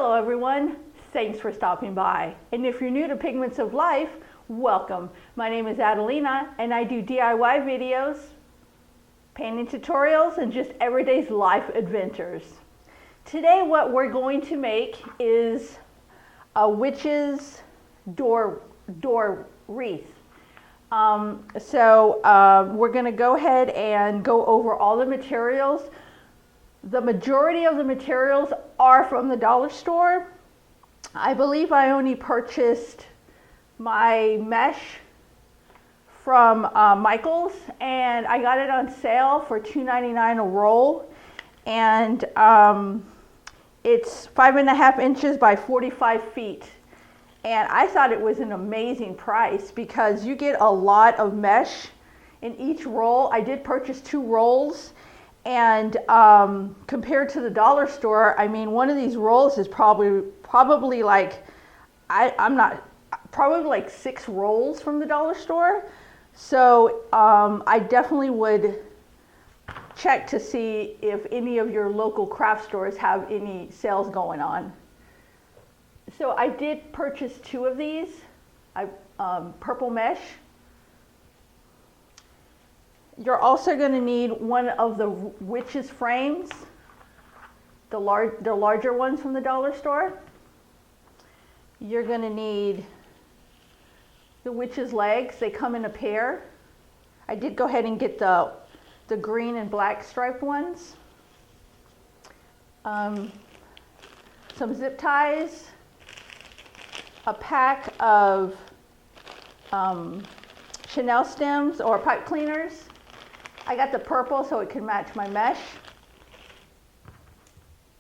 Hello everyone, thanks for stopping by. And if you're new to Pigments of Life, welcome. My name is Adelina and I do DIY videos, painting tutorials, and just everyday life adventures. Today what we're going to make is a witch's door wreath. We're going to go ahead and go over all the materials. The majority of the materials are from the dollar store. I believe I only purchased my mesh from Michael's, and I got it on sale for $2.99 a roll, and it's 5.5 inches by 45 feet. And I thought it was an amazing price because you get a lot of mesh in each roll. I did purchase 2 rolls. And compared to the dollar store, I mean, one of these rolls is probably like, probably like 6 rolls from the dollar store. So I definitely would check to see if any of your local craft stores have any sales going on. So I did purchase 2 of these, purple mesh. You're also going to need one of the witch's frames, the larger ones from the dollar store. You're going to need the witch's legs. They come in a pair. I did go ahead and get the green and black striped ones. Some zip ties, a pack of Chanel stems or pipe cleaners. I got the purple so it can match my mesh.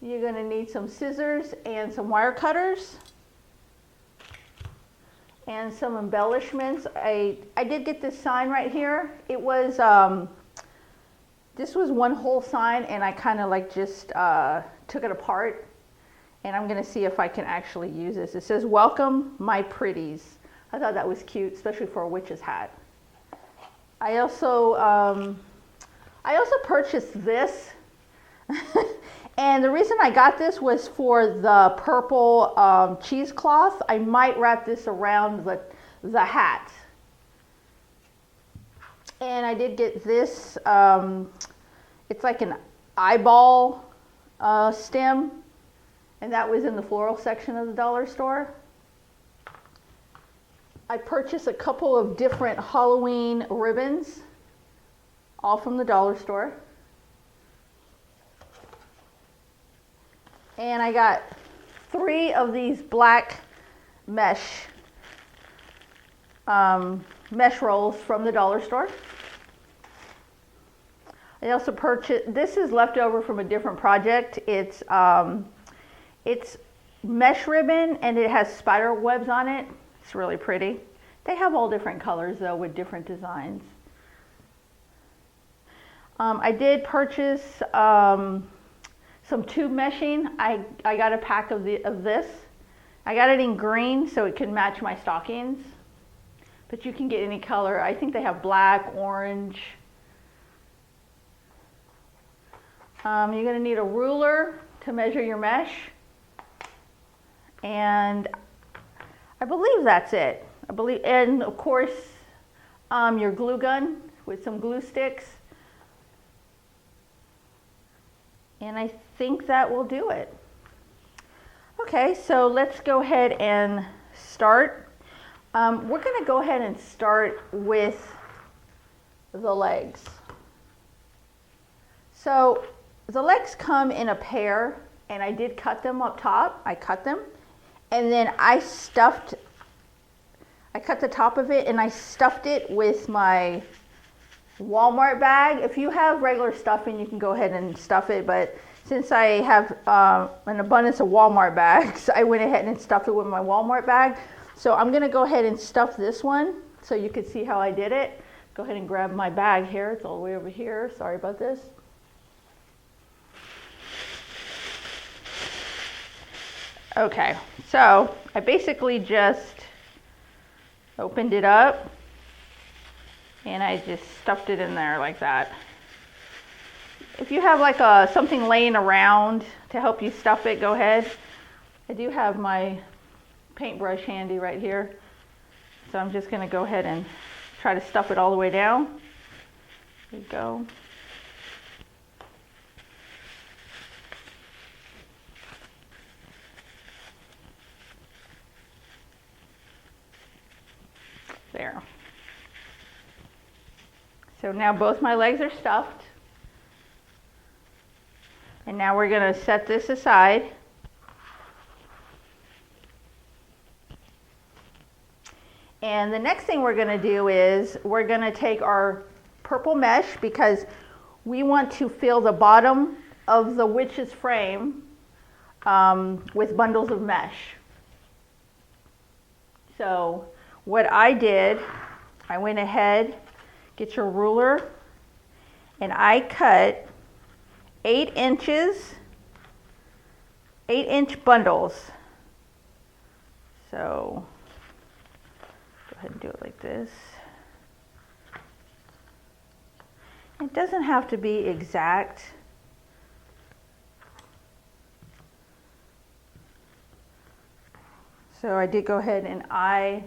You're going to need some scissors and some wire cutters and some embellishments. I did get this sign right here. It was this was one whole sign, and I kind of like just took it apart, and I'm going to see if I can actually use this. It says, "Welcome my pretties." I thought that was cute, especially for a witch's hat. I also purchased this, and the reason I got this was for the purple cheesecloth. I might wrap this around the hat. And I did get this, it's like an eyeball stem, and that was in the floral section of the dollar store. I purchased a couple of different Halloween ribbons, all from the dollar store. And I got 3 of these black mesh rolls from the dollar store. I also purchased, this is leftover from a different project. It's mesh ribbon, and it has spider webs on it. It's really pretty. They have all different colors though, with different designs. I did purchase some tube meshing. I got a pack of this. I got it in green so it can match my stockings, but you can get any color. I think they have black, orange. You're going to need a ruler to measure your mesh, and I believe that's it. And of course your glue gun with some glue sticks. And I think that will do it. Okay, so let's go ahead and start. We're going to go ahead and start with the legs. So the legs come in a pair, and I did cut them up top. I cut them, and then I cut the top of it, and I stuffed it with my Walmart bag. If you have regular stuffing, you can go ahead and stuff it, but since I have an abundance of Walmart bags, I went ahead and stuffed it with my Walmart bag. So I'm going to go ahead and stuff this one so you can see how I did it. Go ahead and grab my bag here. It's all the way over here. Sorry about this. Okay, so I basically just opened it up, and I just stuffed it in there like that. If you have like something laying around to help you stuff it, go ahead. I do have my paintbrush handy right here. So I'm just going to go ahead and try to stuff it all the way down. There you go. There. So now both my legs are stuffed. And now we're going to set this aside. And the next thing we're going to do is we're going to take our purple mesh, because we want to fill the bottom of the witch's frame with bundles of mesh. So what I did, I went ahead, get your ruler, and I cut 8 inch bundles. So go ahead and do it like this. It doesn't have to be exact. So I did go ahead and eye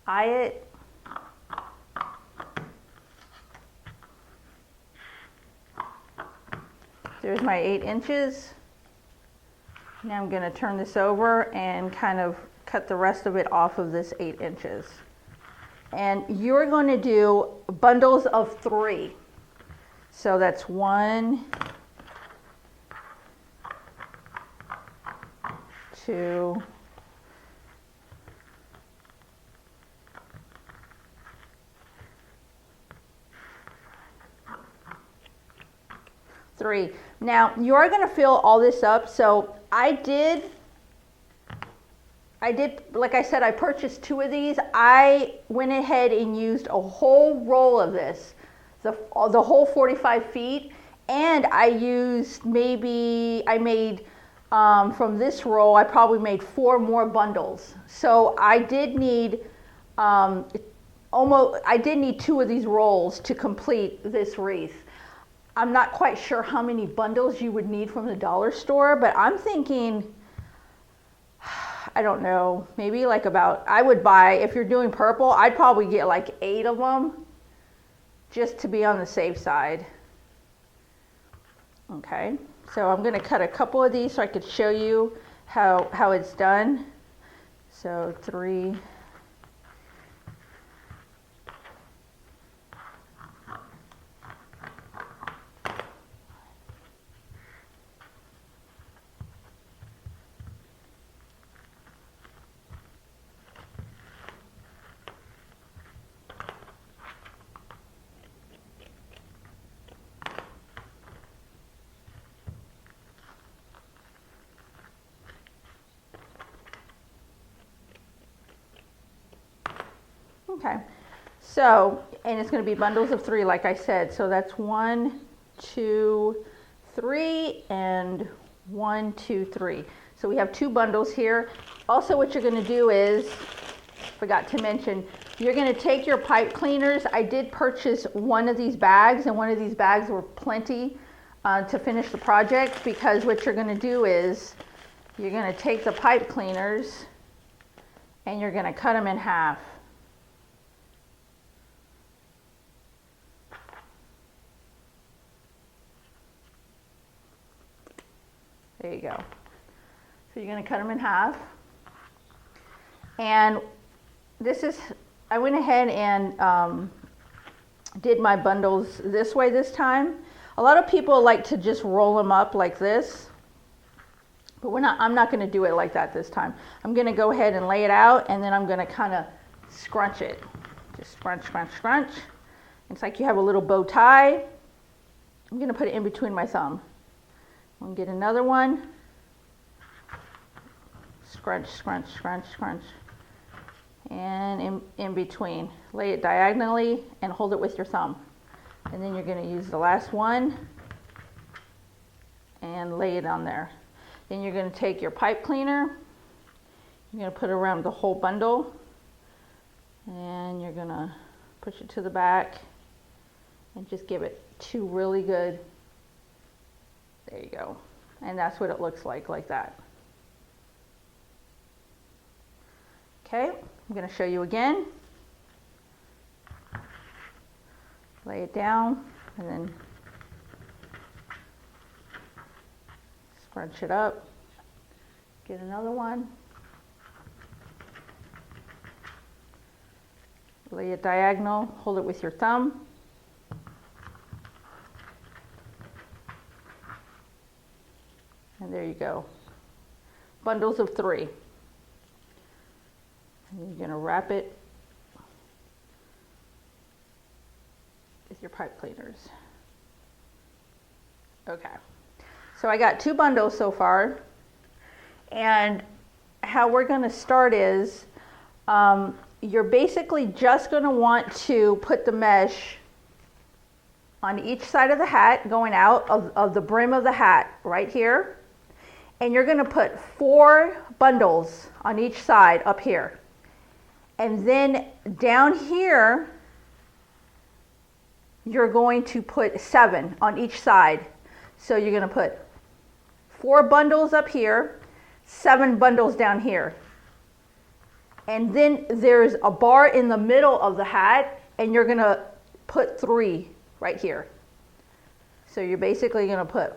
it. There's my 8 inches. Now I'm going to turn this over and kind of cut the rest of it off of this 8 inches. And you're going to do bundles of 3. So that's 1, 2, 3. Now you are going to fill all this up. So I did, like I said, I purchased 2 of these. I went ahead and used a whole roll of this, the whole 45 feet. And I used from this roll, I probably made 4 more bundles. So I did need, I did need 2 of these rolls to complete this wreath. I'm not quite sure how many bundles you would need from the dollar store, but I'm thinking, I don't know, maybe like I would buy, if you're doing purple, I'd probably get like 8 of them just to be on the safe side. Okay, so I'm going to cut a couple of these so I could show you how it's done. So 3. Okay, so, and it's going to be bundles of 3, like I said. So that's 1, 2, 3, and 1, 2, 3. So we have 2 bundles here. Also, what you're going to do is, forgot to mention, you're going to take your pipe cleaners. I did purchase 1 of these bags, and 1 of these bags were plenty to finish the project, because what you're going to do is you're going to take the pipe cleaners and you're going to cut them in half. There you go. So you're going to cut them in half. And this is, I went ahead and did my bundles this way this time. A lot of people like to just roll them up like this, but I'm not going to do it like that this time. I'm going to go ahead and lay it out, and then I'm going to kind of scrunch it. Just scrunch, scrunch, scrunch. It's like you have a little bow tie. I'm going to put it in between my thumb. I'm going to get another one. Scrunch, scrunch, scrunch, scrunch. And in between. Lay it diagonally and hold it with your thumb. And then you're going to use the last one and lay it on there. Then you're going to take your pipe cleaner. You're going to put it around the whole bundle. And you're going to push it to the back and just give it 2 really good. There you go. And that's what it looks like that. Okay, I'm going to show you again. Lay it down and then scrunch it up. Get another one. Lay it diagonal, hold it with your thumb. And there you go. Bundles of 3. And you're going to wrap it with your pipe cleaners. Okay. So I got 2 bundles so far. And how we're going to start is you're basically just going to want to put the mesh on each side of the hat going out of the brim of the hat right here. And you're going to put 4 bundles on each side up here. And then down here, you're going to put 7 on each side. So you're going to put 4 bundles up here, 7 bundles down here. And then there's a bar in the middle of the hat, and you're going to put 3 right here. So you're basically going to put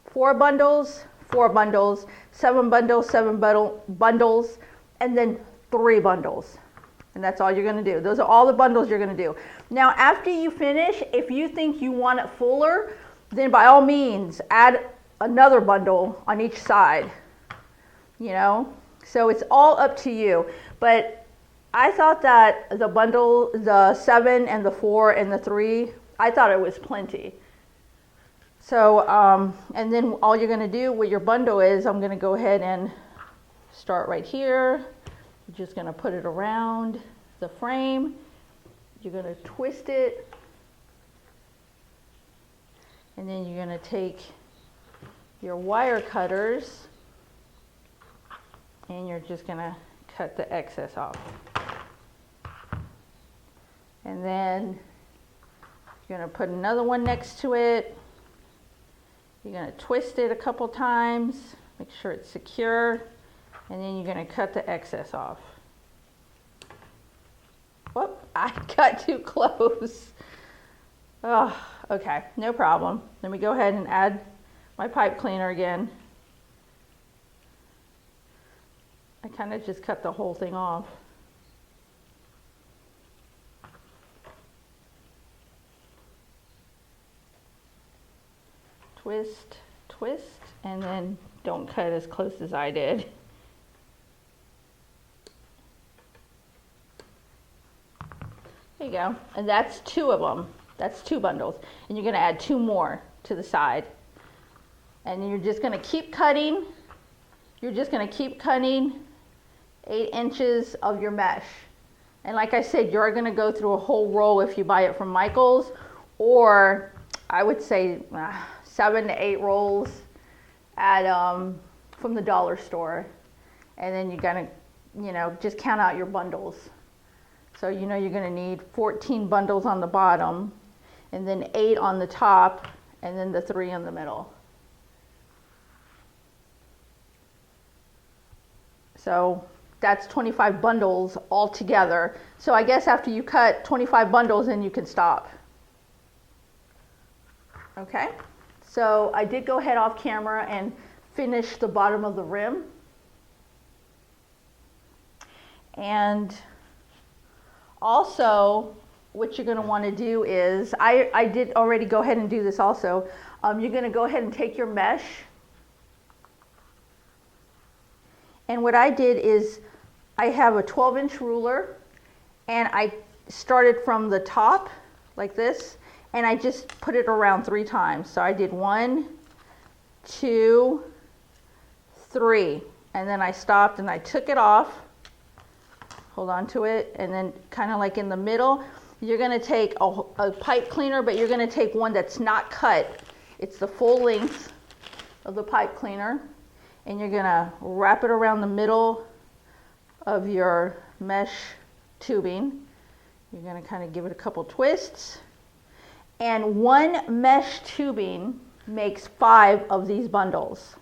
4 bundles, 4 bundles, 7 bundles, 7 bundles, and then 3 bundles. And that's all you're going to do. Those are all the bundles you're going to do. Now, after you finish, if you think you want it fuller, then by all means, add another bundle on each side. You know? So it's all up to you. But I thought that the bundle, the 7 and the 4 and the 3, I thought it was plenty. So, and then all you're going to do with your bundle is, I'm going to go ahead and start right here. You're just going to put it around the frame. You're going to twist it. And then you're going to take your wire cutters and you're just going to cut the excess off. And then you're going to put another one next to it. You're going to twist it a couple times, make sure it's secure, and then you're going to cut the excess off. Whoop, I got too close. Oh, okay, no problem. Let me go ahead and add my pipe cleaner again. I kind of just cut the whole thing off. Twist, twist, and then don't cut as close as I did. There you go. And that's 2 of them. That's 2 bundles. And you're going to add 2 more to the side. And you're just going to keep cutting. You're just going to keep cutting 8 inches of your mesh. And like I said, you're going to go through a whole roll if you buy it from Michael's, or I would say 7 to 8 rolls at from the dollar store. And then you're going to, just count out your bundles. So you're going to need 14 bundles on the bottom, and then 8 on the top, and then the 3 in the middle. So that's 25 bundles all together. So I guess after you cut 25 bundles, then you can stop. Okay, so I did go ahead off camera and finish the bottom of the rim. And also, what you're going to want to do is, I did already go ahead and do this also. You're going to go ahead and take your mesh. And what I did is, I have a 12-inch ruler, and I started from the top, like this, and I just put it around 3 times. So I did 1, 2, 3, and then I stopped and I took it off. Hold on to it, and then kind of like in the middle, you're going to take a pipe cleaner, but you're going to take one that's not cut. It's the full length of the pipe cleaner, and you're going to wrap it around the middle of your mesh tubing. You're going to kind of give it a couple twists, and 1 mesh tubing makes 5 of these bundles.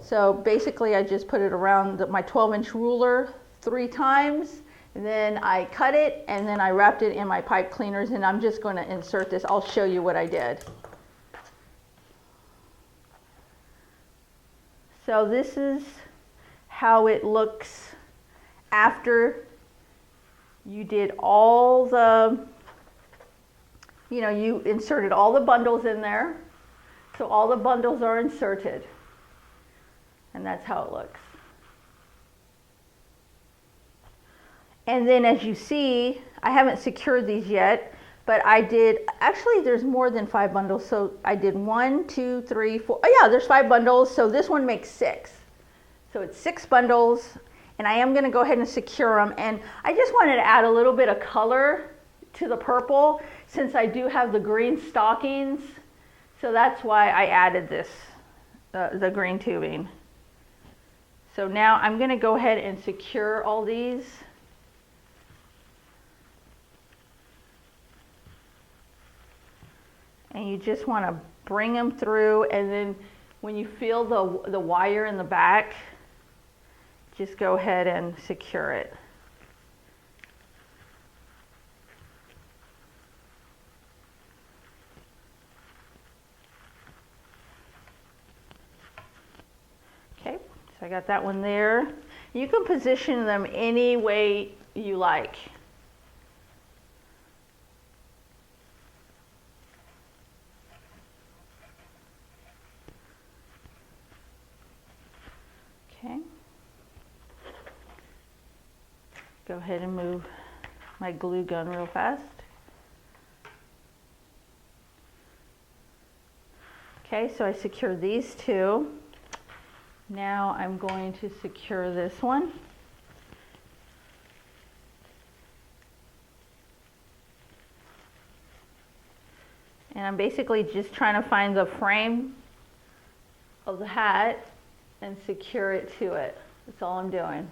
So basically I just put it around my 12-inch ruler 3 times, and then I cut it, and then I wrapped it in my pipe cleaners, and I'm just going to insert this. I'll show you what I did. So this is how it looks after you did all the, you inserted all the bundles in there. So all the bundles are inserted. And that's how it looks. And then as you see, I haven't secured these yet, but I did, actually there's more than 5 bundles. So I did 1, 2, 3, 4, oh yeah, there's 5 bundles. So this one makes 6. So it's 6 bundles, and I am gonna go ahead and secure them. And I just wanted to add a little bit of color to the purple since I do have the green stockings. So that's why I added this, the green tubing. So now I'm gonna go ahead and secure all these. And you just want to bring them through, and then when you feel the wire in the back, just go ahead and secure it. Okay, so I got that one there. You can position them any way you like. Okay. Go ahead and move my glue gun real fast. Okay, so I secured these 2. Now I'm going to secure this one. And I'm basically just trying to find the frame of the hat and secure it to it. That's all I'm doing.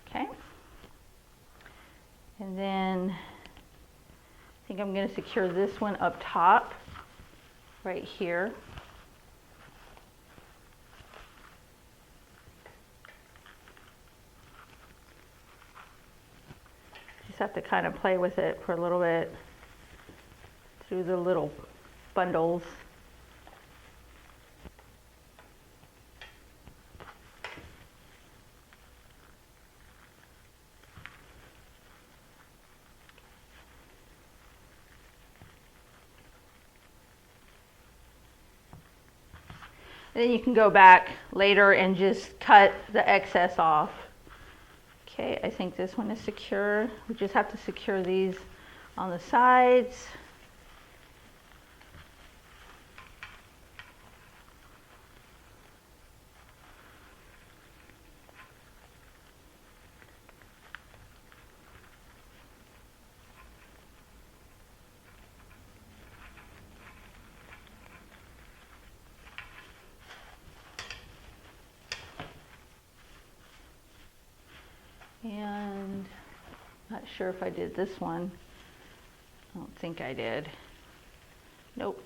Okay. And then I think I'm going to secure this one up top, right here. Have to kind of play with it for a little bit through the little bundles. And then you can go back later and just cut the excess off. Okay, I think this one is secure. We just have to secure these on the sides. And not sure if I did this one. I don't think I did. Nope.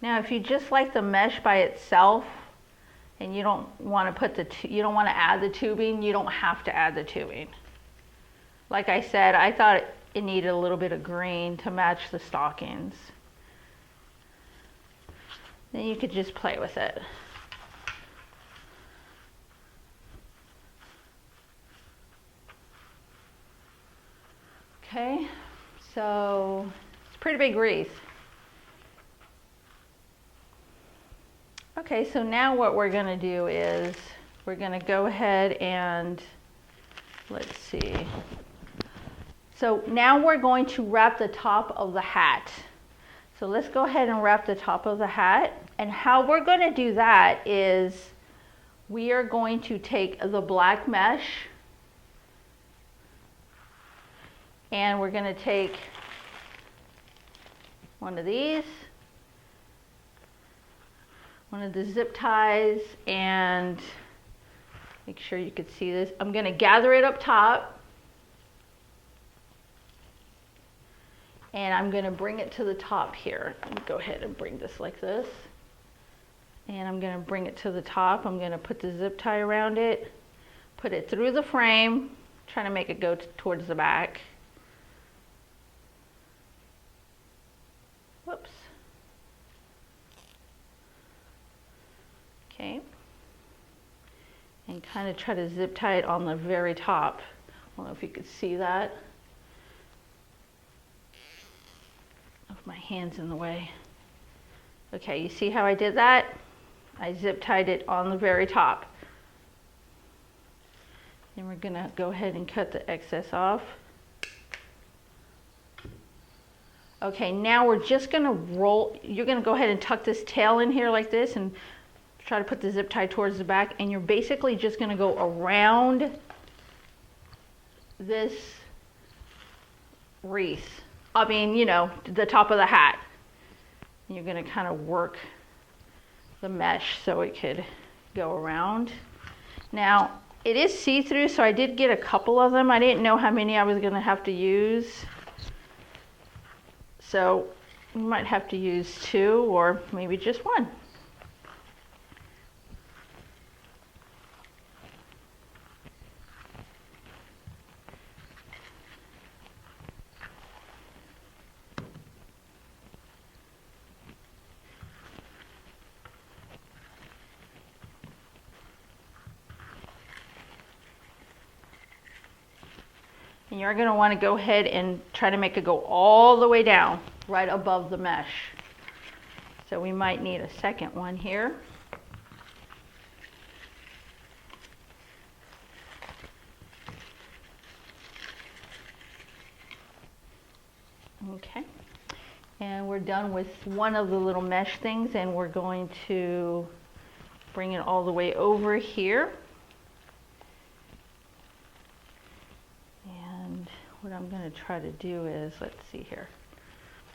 Now, if you just like the mesh by itself, and you don't want to put you don't want to add the tubing, you don't have to add the tubing. Like I said, I thought it needed a little bit of green to match the stockings. Then you could just play with it. Okay, so it's a pretty big wreath. Okay, so now what we're going to do is we're going to go ahead and let's see. So now we're going to wrap the top of the hat. So let's go ahead and wrap the top of the hat. And how we're going to do that is we are going to take the black mesh and we're going to take one of these, one of the zip ties, and Make sure you can see this. I'm going to gather it up top. And I'm going to bring it to the top here. Let me go ahead and bring this like this. And I'm going to bring it to the top. I'm going to put the zip tie around it, put it through the frame, trying to make it go towards the back. Whoops. Okay. And kind of try to zip tie it on the very top. I don't know if you could see that. Oh, my hand's in the way. Okay, you see how I did that? I zip tied it on the very top. Then we're gonna go ahead and cut the excess off. Okay, now we're just gonna roll, you're gonna go ahead and tuck this tail in here like this and try to put the zip tie towards the back, and you're basically just gonna go around this wreath. I mean, you know, the top of the hat. And you're gonna kind of work the mesh so it could go around. Now, it is see-through, so I did get a couple of them. I didn't know how many I was gonna have to use. So you might have to use 2 or maybe just 1. And you're going to want to go ahead and try to make it go all the way down, right above the mesh. So we might need a second one here. Okay. And we're done with one of the little mesh things, and we're going to bring it all the way over here. What I'm going to try to do is, let's see here,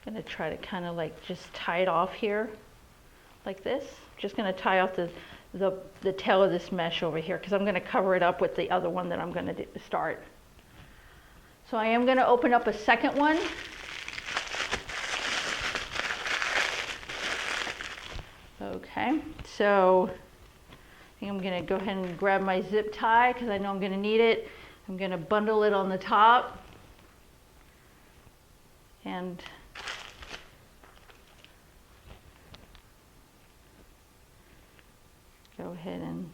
I'm going to try to kind of like just tie it off here like this. Just going to tie off the tail of this mesh over here, because I'm going to cover it up with the other one that I'm going to start. So I am going to open up a second one. Okay, so I think I'm going to go ahead and grab my zip tie because I know I'm going to need it. I'm going to bundle it on the top. And go ahead and,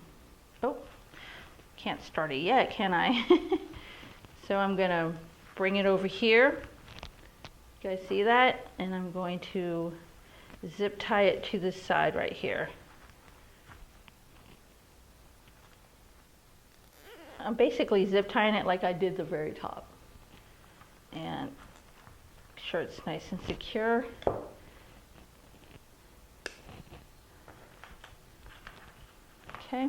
oh, can't start it yet, can I? So I'm going to bring it over here. You guys see that? And I'm going to zip tie it to this side right here. I'm basically zip tying it like I did the very top. And make sure it's nice and secure. Okay.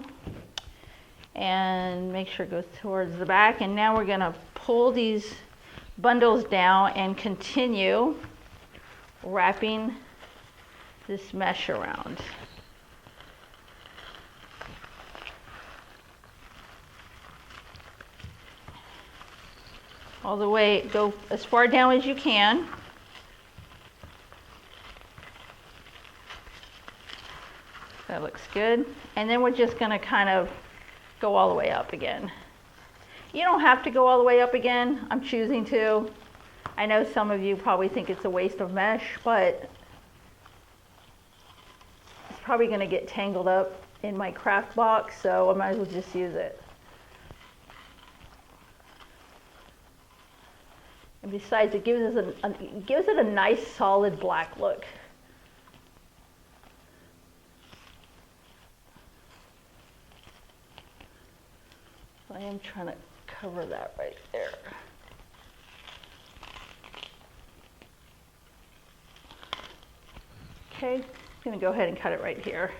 And make sure it goes towards the back. And now we're going to pull these bundles down and continue wrapping this mesh around. All the way, go as far down as you can. That looks good. And then we're just going to kind of go all the way up again. You don't have to go all the way up again. I'm choosing to. I know some of you probably think it's a waste of mesh, but it's probably going to get tangled up in my craft box, so I might as well just use it. And besides, it gives it a nice solid black look. So I am trying to cover that right there. Okay, I'm going to go ahead and cut it right here.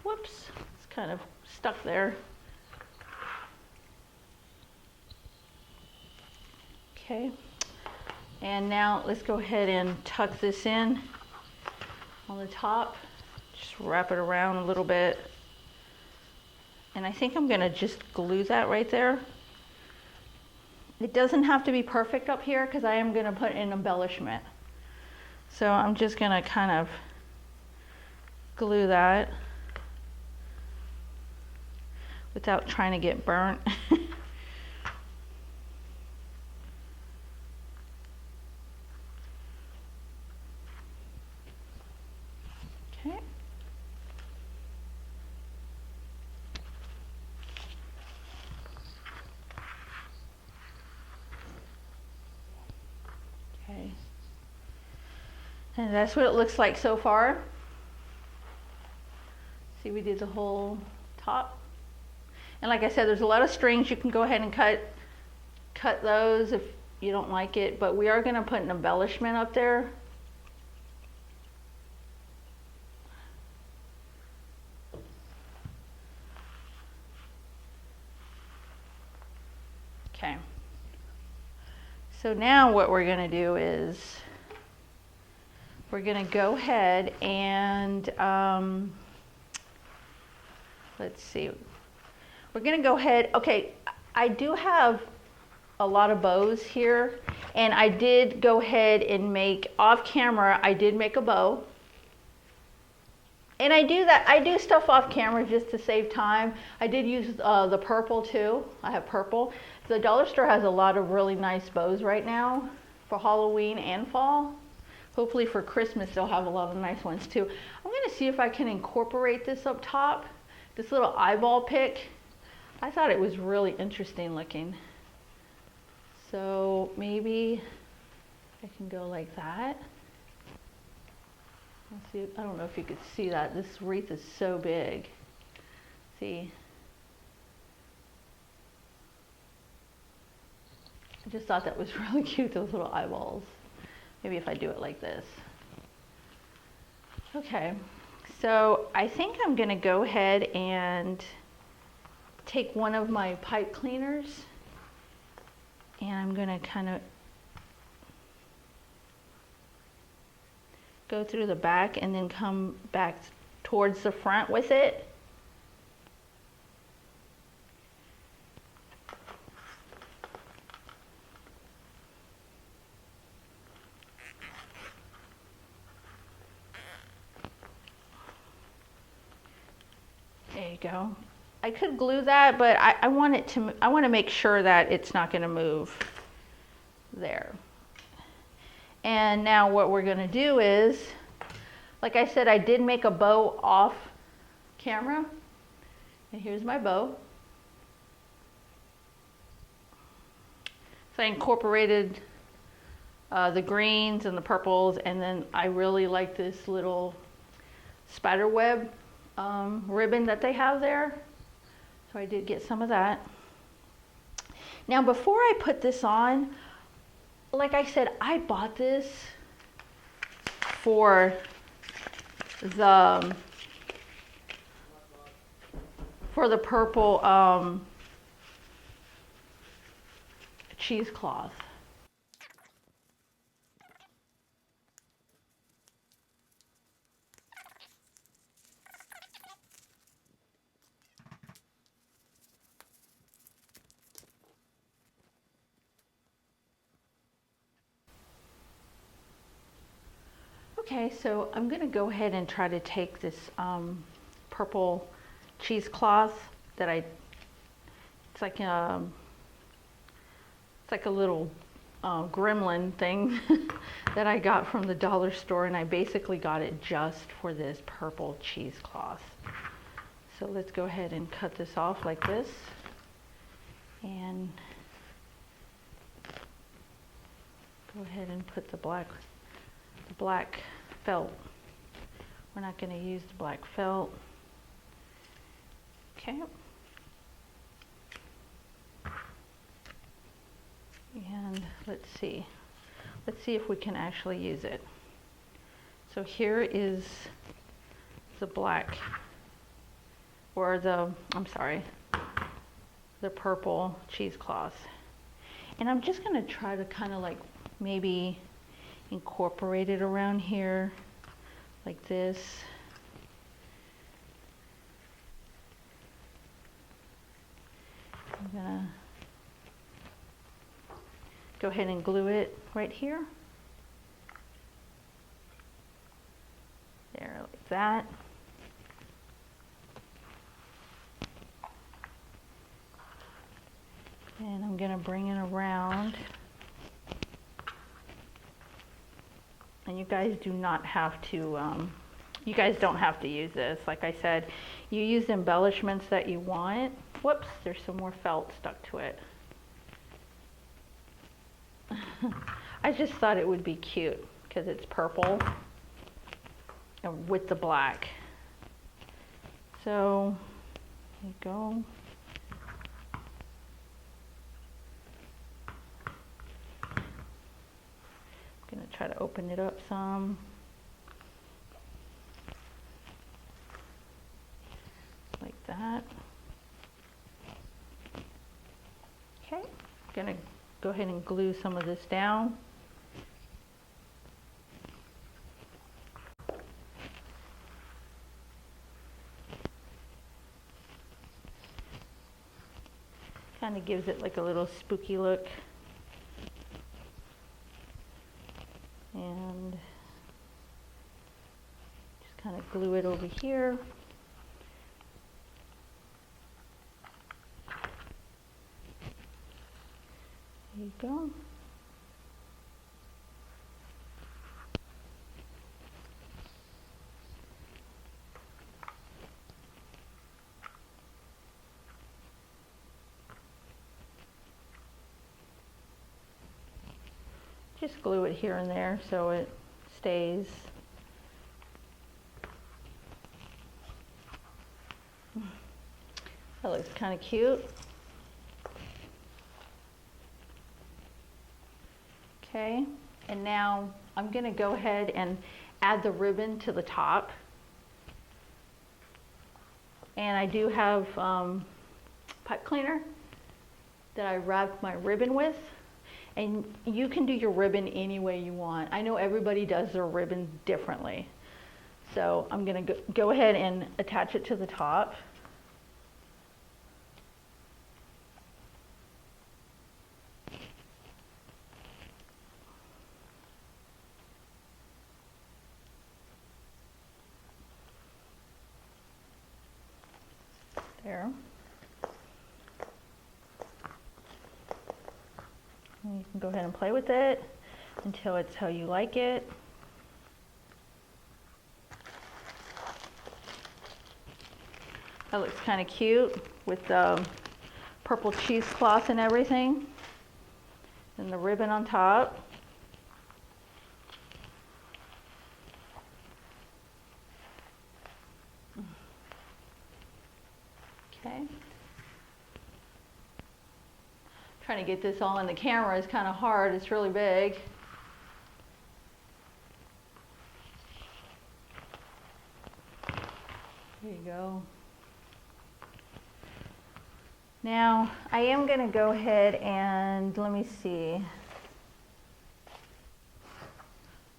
Whoops, it's kind of stuck there. Okay, And now let's go ahead and tuck this in on the top. Just wrap it around a little bit. And I think I'm gonna just glue that right there. It doesn't have to be perfect up here because I am gonna put an embellishment. So I'm just gonna kind of glue that without trying to get burnt. Okay. Okay. And that's what it looks like so far. See, we did the whole top. And like I said, there's a lot of strings. You can go ahead and cut those if you don't like it, but we are going to put an embellishment up there. Okay. So now what we're going to do is we're going to go ahead and let's see. We're going to go ahead. Okay, I do have a lot of bows here, and I did go ahead and make off camera. I did make a bow. And I do stuff off camera just to save time. I did use the purple too. I have purple. The dollar store has a lot of really nice bows right now for Halloween and fall. Hopefully for Christmas they'll have a lot of nice ones too. I'm going to see if I can incorporate this up top. This little eyeball pick. I thought it was really interesting looking. So maybe I can go like that. Let's see, I don't know if you could see that. This wreath is so big. See? I just thought that was really cute, those little eyeballs. Maybe if I do it like this. Okay, so I think I'm gonna go ahead and take one of my pipe cleaners and I'm gonna kind of go through the back and then come back towards the front with it. There you go. I could glue that, but I want to make sure that it's not going to move there. And now what we're going to do is, like I said, I did make a bow off camera. And here's my bow. So I incorporated the greens and the purples, and then I really like this little spider web ribbon that they have there. So I did get some of that. Now before I put this on, like I said, I bought this for the purple cheesecloth. Okay, so I'm going to go ahead and try to take this purple cheesecloth that it's like a little gremlin thing that I got from the dollar store, and I basically got it just for this purple cheesecloth. So let's go ahead and cut this off like this, and go ahead and put the black felt. We're not going to use the black felt. Okay. And let's see if we can actually use it. So here is the black, or the purple cheesecloth. And I'm just going to try to kind of like maybe incorporate it around here like this. I'm gonna go ahead and glue it right here. There, like that. And I'm gonna bring it around. And you guys do not have to, you guys don't have to use this. Like I said, you use the embellishments that you want. Whoops, there's some more felt stuck to it. I just thought it would be cute because it's purple and with the black. So, there you go. I'm gonna try to open it up some. Like that. Okay, gonna go ahead and glue some of this down. Kind of gives it like a little spooky look. And just kind of glue it over here. There you go. Just glue it here and there so it stays. That looks kind of cute. Okay, and now I'm going to go ahead and add the ribbon to the top. And I do have pipe cleaner that I wrapped my ribbon with. And you can do your ribbon any way you want. I know everybody does their ribbon differently. So I'm going to go ahead and attach it to the top. There. And you can go ahead and play with it until it's how you like it. That looks kind of cute with the purple cheesecloth and everything. And the ribbon on top. Okay. Trying to get this all in the camera is kind of hard. It's really big. There you go. Now, I am going to go ahead and, let me see.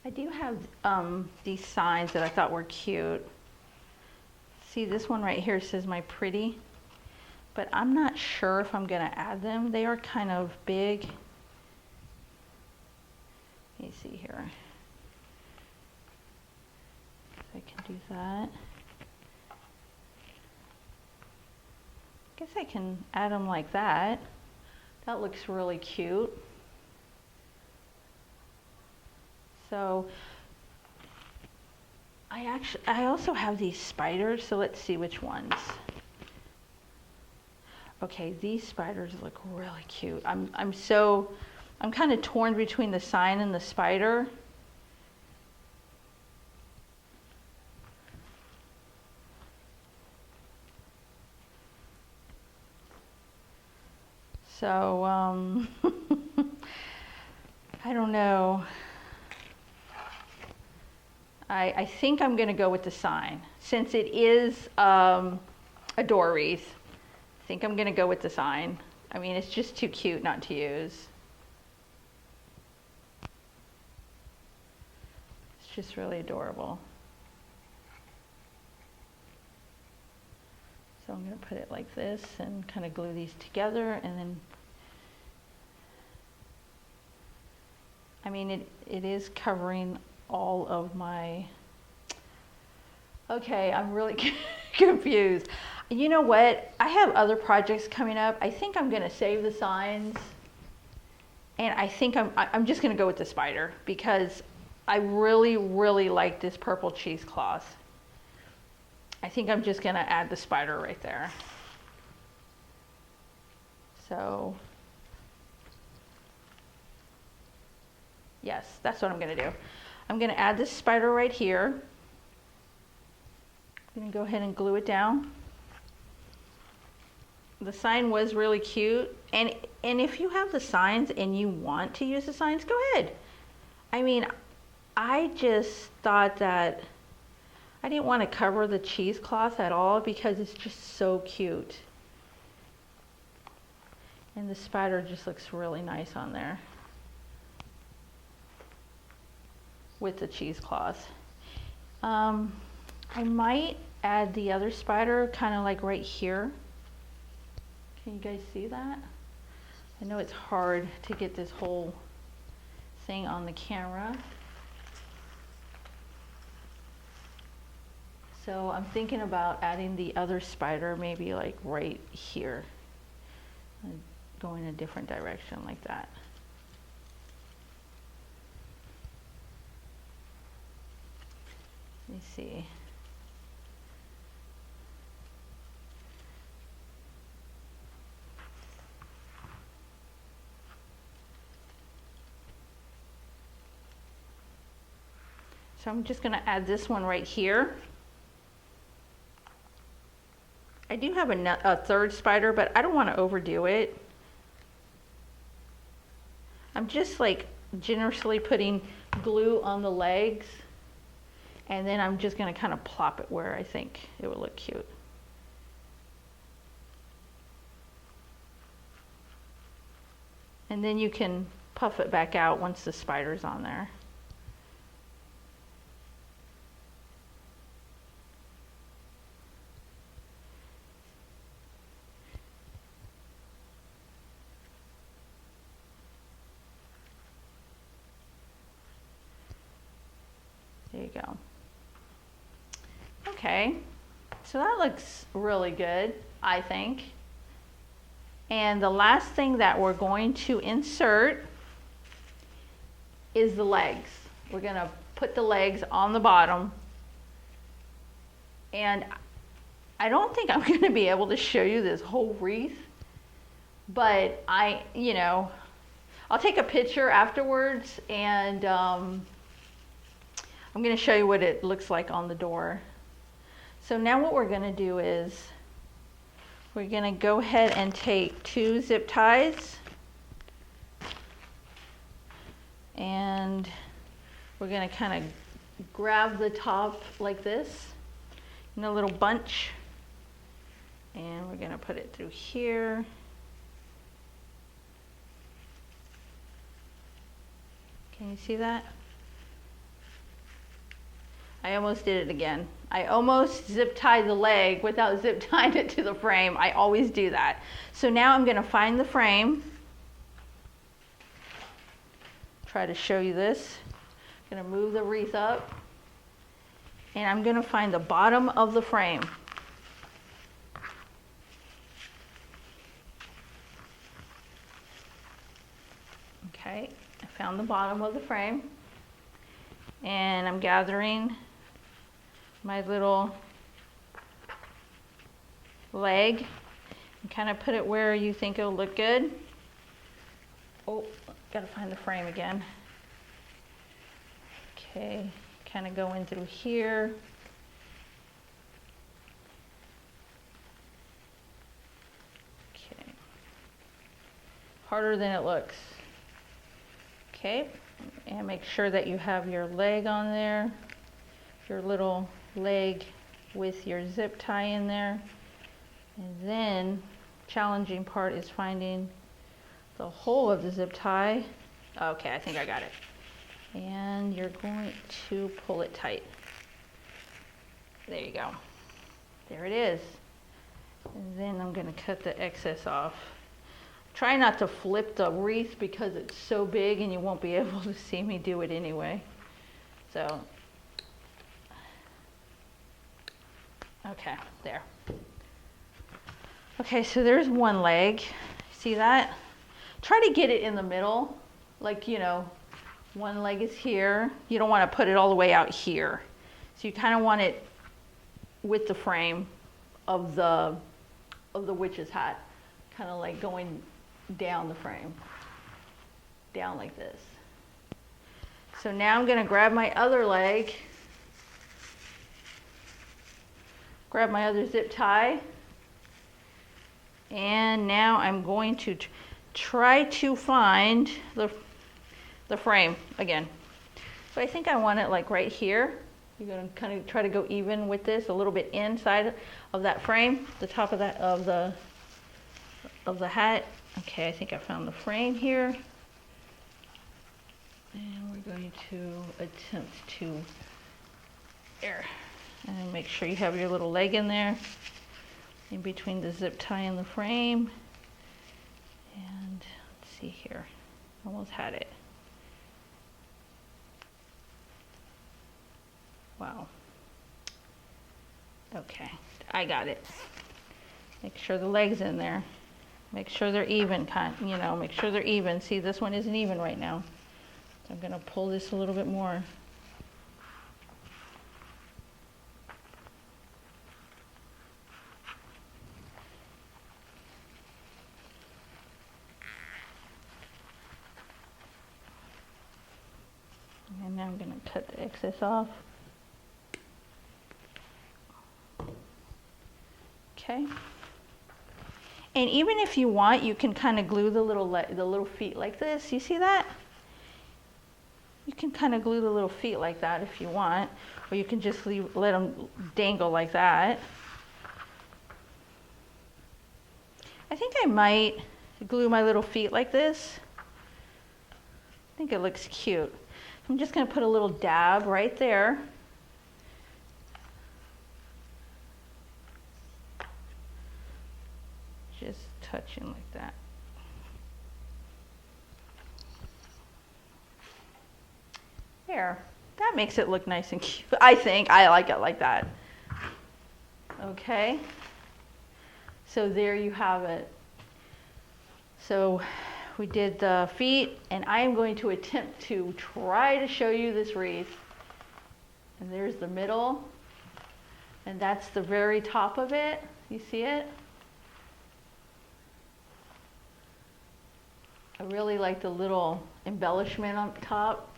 I do have these signs that I thought were cute. See, this one right here says "My Pretty." But I'm not sure if I'm going to add them. They are kind of big. Let me see here. If I can do that. I guess I can add them like that. That looks really cute. So I also have these spiders, so let's see which ones. Okay, these spiders look really cute. I'm kind of torn between the sign and the spider. So I don't know. I think I'm going to go with the sign since it is a door wreath. I think I'm going to go with the sign. I mean, it's just too cute not to use. just really adorable. So I'm going to put it like this and kind of glue these together, and then, I mean, it is covering all of my, okay, I'm really confused. You know what? I have other projects coming up. I think I'm going to save the signs, and I think I'm just going to go with the spider because I really, really like this purple cheesecloth. I think I'm just going to add the spider right there. So, yes, that's what I'm going to do. I'm going to add this spider right here. I'm going to go ahead and glue it down. The sign was really cute. And if you have the signs and you want to use the signs, go ahead. I mean, I just thought that I didn't want to cover the cheesecloth at all because it's just so cute. And the spider just looks really nice on there with the cheesecloth. I might add the other spider kind of like right here. Can you guys see that? I know it's hard to get this whole thing on the camera. So I'm thinking about adding the other spider maybe like right here. And going a different direction like that. Let me see. So I'm just going to add this one right here. I do have a third spider, but I don't want to overdo it. I'm just like generously putting glue on the legs, and then I'm just going to kind of plop it where I think it would look cute. And then you can puff it back out once the spider's on there. There you go. Okay, so that looks really good, I think. And the last thing that we're going to insert is the legs. We're going to put the legs on the bottom. And I don't think I'm going to be able to show you this whole wreath, but I'll take a picture afterwards, and I'm going to show you what it looks like on the door. So now what we're going to do is we're going to go ahead and take 2 zip ties, and we're going to kind of grab the top like this in a little bunch, and we're going to put it through here. Can you see that? I almost did it again. I almost zip tied the leg without zip tying it to the frame. I always do that. So now I'm going to find the frame. Try to show you this. I'm going to move the wreath up, and I'm going to find the bottom of the frame. Okay, I found the bottom of the frame, and I'm gathering my little leg and kind of put it where you think it'll look good. Oh, gotta find the frame again. Okay, kind of go in through here. Okay, harder than it looks. Okay, and make sure that you have your leg on there, your little leg with your zip tie in there. And then challenging part is finding the hole of the zip tie. Okay, I think I got it. And you're going to pull it tight. There you go. There it is. And then I'm going to cut the excess off. Try not to flip the wreath because it's so big and you won't be able to see me do it anyway. So, okay, there. Okay, so there's one leg. See that? Try to get it in the middle, like, you know, one leg is here. You don't want to put it all the way out here. So you kind of want it with the frame of the witch's hat, kind of like going down the frame, down like this. So now I'm going to grab my other leg, grab my other zip tie, and now I'm going to try to find the frame again. So I think I want it like right here. You're going to kind of try to go even with this, a little bit inside of that frame, the top of that of the hat. Okay, I think I found the frame here. And we're going to attempt to there. And make sure you have your little leg in there, in between the zip tie and the frame. And let's see here. Almost had it. Wow. Okay, I got it. Make sure the leg's in there. Make sure they're even, you know, make sure they're even. See, this one isn't even right now. So I'm gonna pull this a little bit more. And now I'm gonna cut the excess off. Okay. And even if you want, you can kind of glue the little feet like this. You see that? You can kind of glue the little feet like that if you want, or you can just let them dangle like that. I think I might glue my little feet like this. I think it looks cute. I'm just going to put a little dab right there. Just touching like that. There. That makes it look nice and cute. I think I like it like that. Okay. So there you have it. So we did the feet, and I am going to attempt to try to show you this wreath. And there's the middle, and that's the very top of it. You see it? I really like the little embellishment on top.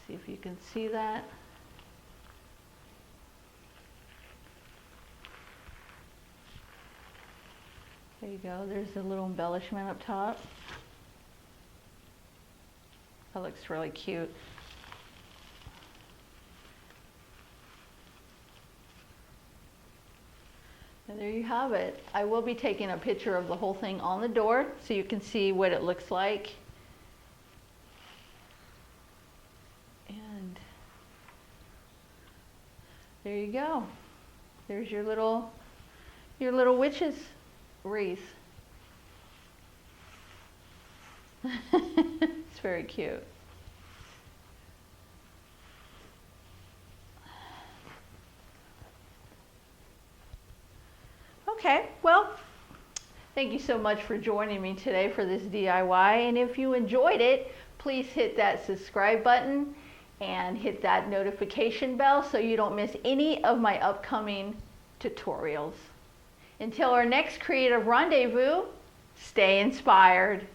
See if you can see that. There you go, there's the little embellishment up top. That looks really cute. And there you have it. I will be taking a picture of the whole thing on the door so you can see what it looks like. And there you go. There's your little witch's wreath. It's very cute. Okay, well, thank you so much for joining me today for this DIY. And if you enjoyed it, please hit that subscribe button and hit that notification bell so you don't miss any of my upcoming tutorials. Until our next creative rendezvous, stay inspired.